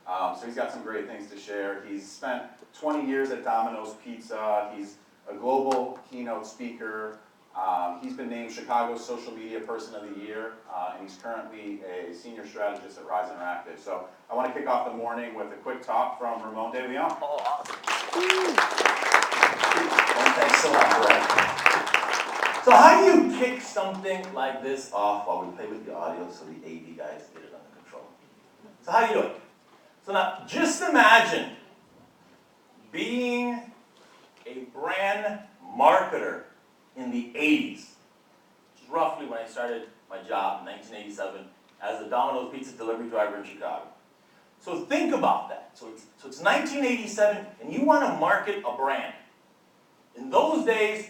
So he's got some great things to share. He's spent 20 years at Domino's Pizza. He's a global keynote speaker. He's been named Chicago's Social Media Person of the Year, and he's currently a senior strategist at Rise Interactive. So I want to kick off the morning with a quick talk from Ramon de Leon. Oh, awesome. Well, thanks so much, Brett. So how do you kick something like this off while we play with the audio so the AV guys get it under control? So how do you do it? So now, just imagine being a brand marketer in the 80s, which is roughly when I started my job in 1987 as a Domino's pizza delivery driver in Chicago. So think about that. So it's 1987, and you want to market a brand. In those days,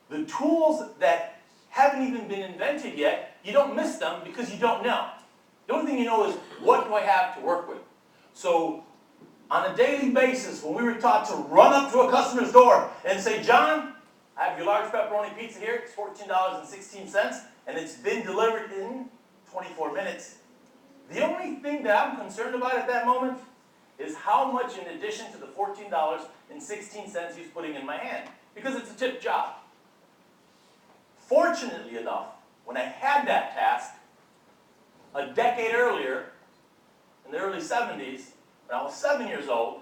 the tools that haven't even been invented yet, you don't miss them because you don't know. The only thing you know is, what do I have to work with? So on a daily basis, when we were taught to run up to a customer's door and say, John, I have your large pepperoni pizza here, it's $14.16, and it's been delivered in 24 minutes. The only thing that I'm concerned about at that moment is how much in addition to the $14.16 he's putting in my hand, because it's a tip job. Fortunately enough, when I had that task, a decade earlier, in the early 70s, when I was 7 years old,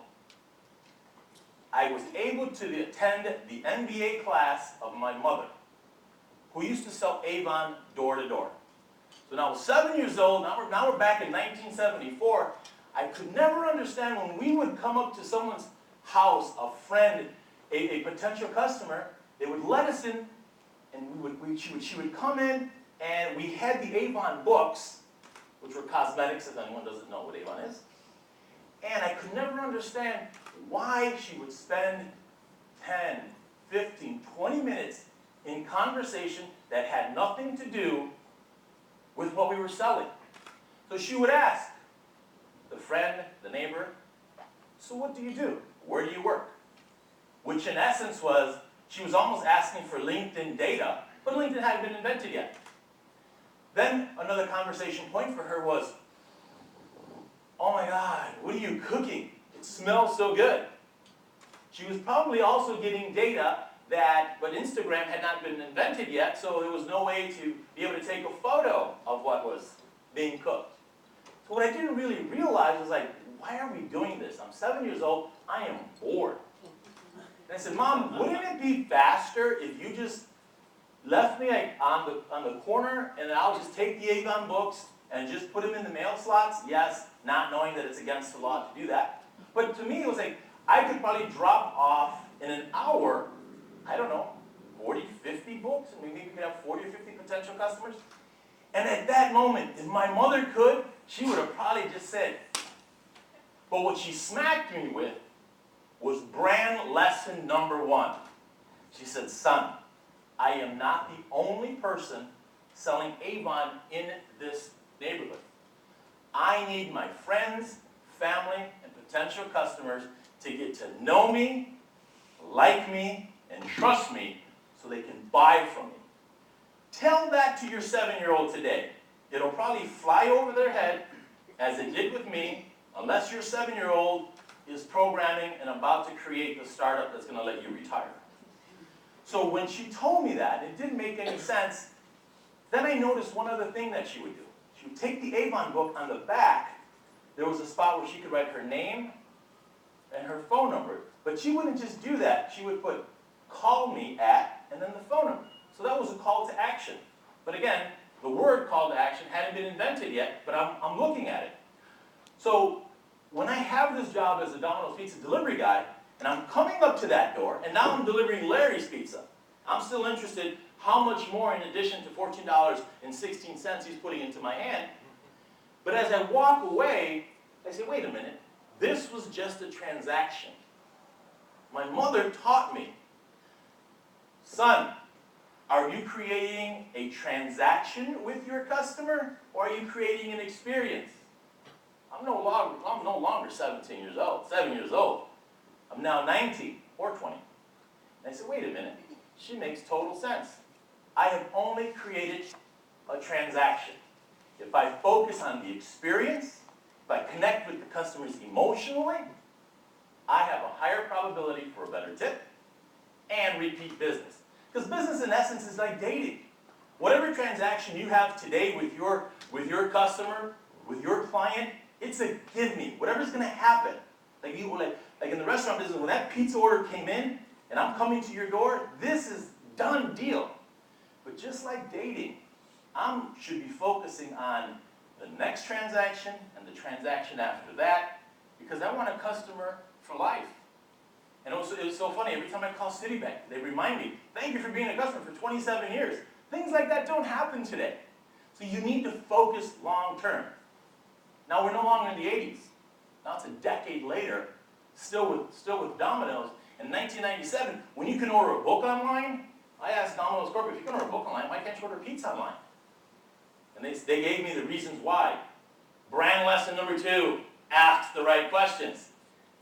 I was able to attend the MBA class of my mother, who used to sell Avon door to door. So now I was 7 years old, now we're back in 1974. I could never understand when we would come up to someone's house, a friend, a potential customer, they would let us in, and she would come in, and we had the Avon books, which were cosmetics, if anyone doesn't know what Avon is. And I could never understand why she would spend 10, 15, 20 minutes in conversation that had nothing to do with what we were selling. So she would ask the friend, the neighbor, so what do you do? Where do you work? Which in essence was, she was almost asking for LinkedIn data, but LinkedIn hadn't been invented yet. Then another conversation point for her was, oh my God, what are you cooking? It smells so good. She was probably also getting data but Instagram had not been invented yet, so there was no way to be able to take a photo of what was being cooked. So what I didn't really realize was like, why are we doing this? I'm 7 years old, I am bored. And I said, Mom, wouldn't it be faster if you just left me on the corner and I'll just take the Avon books and just put them in the mail slots? Yes, not knowing that it's against the law to do that. But to me, it was like, I could probably drop off in an hour, I don't know, 40, 50 books, and maybe we could have 40 or 50 potential customers. And at that moment, if my mother could, she would have probably just said, but what she smacked me with was brand lesson number 1. She said, son, I am not the only person selling Avon in this neighborhood. I need my friends, family, and potential customers to get to know me, like me, and trust me so they can buy from me. Tell that to your 7-year-old today. It'll probably fly over their head, as it did with me, unless your 7-year-old is programming and about to create the startup that's going to let you retire. So when she told me that, it didn't make any sense. Then I noticed one other thing that she would do. She would take the Avon book. On the back, there was a spot where she could write her name and her phone number. But she wouldn't just do that. She would put, call me at, and then the phone number. So that was a call to action. But again, the word call to action hadn't been invented yet, but I'm looking at it. So when I have this job as a Domino's Pizza delivery guy, and I'm coming up to that door, and now I'm delivering Larry's Pizza, I'm still interested how much more in addition to $14.16 he's putting into my hand. But as I walk away, I say, wait a minute, this was just a transaction. My mother taught me, son, are you creating a transaction with your customer, or are you creating an experience? I'm no longer 7 years old. I'm now 19 or 20. And I said, wait a minute, she makes total sense. I have only created a transaction. If I focus on the experience if I connect with the customers emotionally, I have a higher probability for a better tip and repeat business. Because business, in essence, is like dating. Whatever transaction you have today with your customer, with your client, it's a give me. Whatever's going to happen. Like in the restaurant business, when that pizza order came in and I'm coming to your door, this is done deal. But just like dating, I should be focusing on the next transaction and the transaction after that, because I want a customer for life. And also, it was so funny, every time I call Citibank, they remind me, thank you for being a customer for 27 years. Things like that don't happen today. So you need to focus long term. Now we're no longer in the 80s. Now it's a decade later, still with Domino's. In 1997, when you can order a book online, I asked Domino's Corporate, if you can order a book online, why can't you order pizza online? And they gave me the reasons why. Brand lesson number 2, ask the right questions.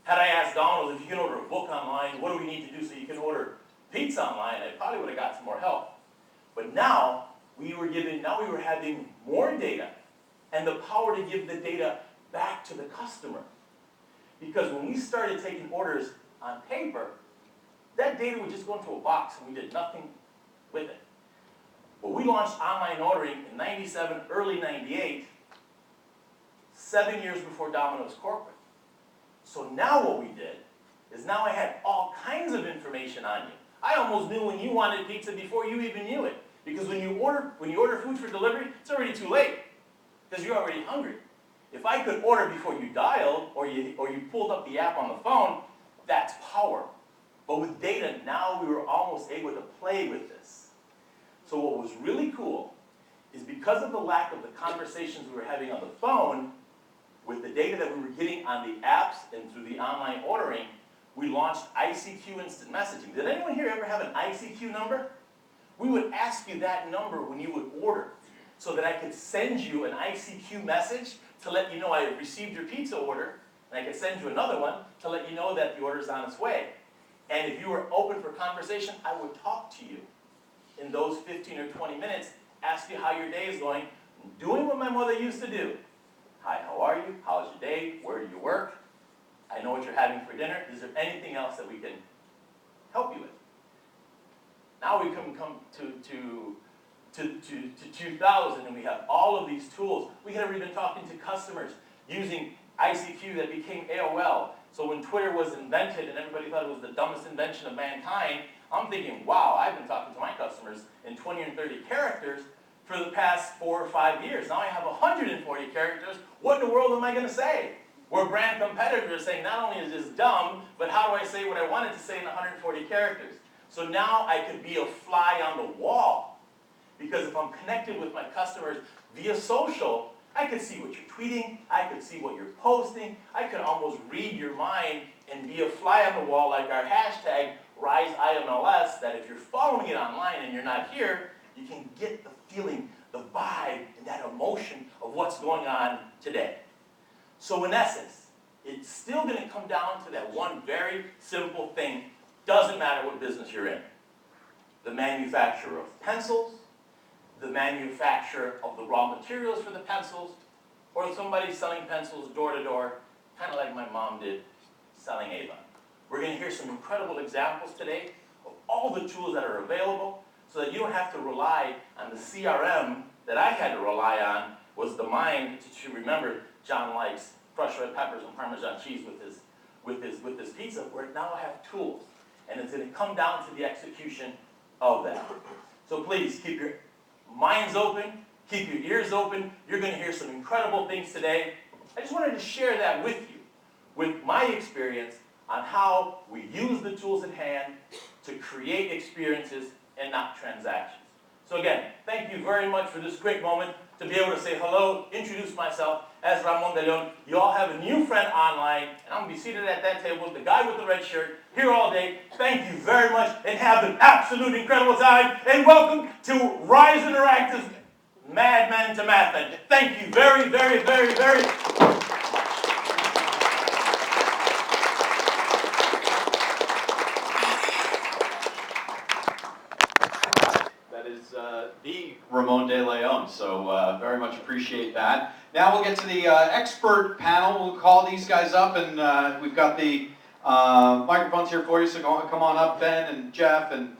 Had I asked Domino's, if you can order a book online, what do we need to do so you can order pizza online, I probably would have got some more help. But now we were having more data and the power to give the data back to the customer. Because when we started taking orders on paper, that data would just go into a box and we did nothing with it. But we launched online ordering in 97, early 98, 7 years before Domino's Corporate. So now what we did is now I had all kinds of information on you. I almost knew when you wanted pizza before you even knew it. Because when you order food for delivery, it's already too late. Because you're already hungry. If I could order before you dialed or you pulled up the app on the phone, that's power. But with data, now we were almost able to play with this. So what was really cool is because of the lack of the conversations we were having on the phone, with the data that we were getting on the apps and through the online ordering, we launched ICQ instant messaging. Did anyone here ever have an ICQ number? We would ask you that number when you would order so that I could send you an ICQ message to let you know I received your pizza order, and I could send you another one to let you know that the order's on its way. And if you were open for conversation, I would talk to you in those 15 or 20 minutes, ask you how your day is going, doing what my mother used to do. Hi, how are you? How's your day? Where do you work? I know what you're having for dinner. Is there anything else that we can help you with? Now we come to 2000 and we have all of these tools. We had already been talking to customers using ICQ that became AOL. So when Twitter was invented and everybody thought it was the dumbest invention of mankind, I'm thinking, wow, I've been talking to my customers in 20 and 30 characters for the past 4 or 5 years. Now I have 140 characters. What in the world am I going to say? Where brand competitors are saying, not only is this dumb, but how do I say what I wanted to say in 140 characters? So now I could be a fly on the wall. Because if I'm connected with my customers via social, I could see what you're tweeting, I could see what you're posting, I could almost read your mind and be a fly on the wall like our hashtag RiseIMLS, that if you're following it online and you're not here, you can get the feeling, the vibe, and that emotion of what's going on today. So in essence, it's still going to come down to that one very simple thing. Doesn't matter what business you're in. The manufacturer of pencils, the manufacturer of the raw materials for the pencils, or somebody selling pencils door to door, kind of like my mom did selling Avon. We're going to hear some incredible examples today of all the tools that are available so that you don't have to rely on the CRM that I had to rely on, was the mind to remember John likes crushed red peppers and Parmesan cheese with his pizza, where now I have tools. And it's going to come down to the execution of that. So please keep your minds open, keep your ears open. You're going to hear some incredible things today. I just wanted to share that with you, with my experience on how we use the tools at hand to create experiences and not transactions. So again, thank you very much for this great moment to be able to say hello, introduce myself as Ramon de Leon. You all have a new friend online, and I'm going to be seated at that table, the guy with the red shirt, here all day. Thank you very much, and have an absolute incredible time. And welcome to Rise Interactive's Madman to Mathan. Thank you very, very, very, very the Ramon de Leon. So very much appreciated. appreciate that. Now we'll get to the expert panel. We'll call these guys up, and we've got the microphones here for you, so come on up, Ben and Jeff and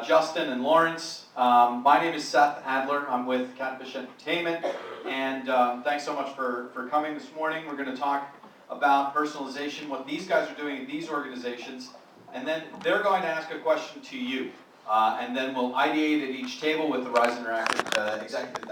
Justin and Lawrence. My name is Seth Adler. I'm with Catfish Entertainment, and thanks so much for coming this morning. We're going to talk about personalization, what these guys are doing in these organizations, and then they're going to ask a question to you. And then we'll ideate at each table with the Rise Interactive executive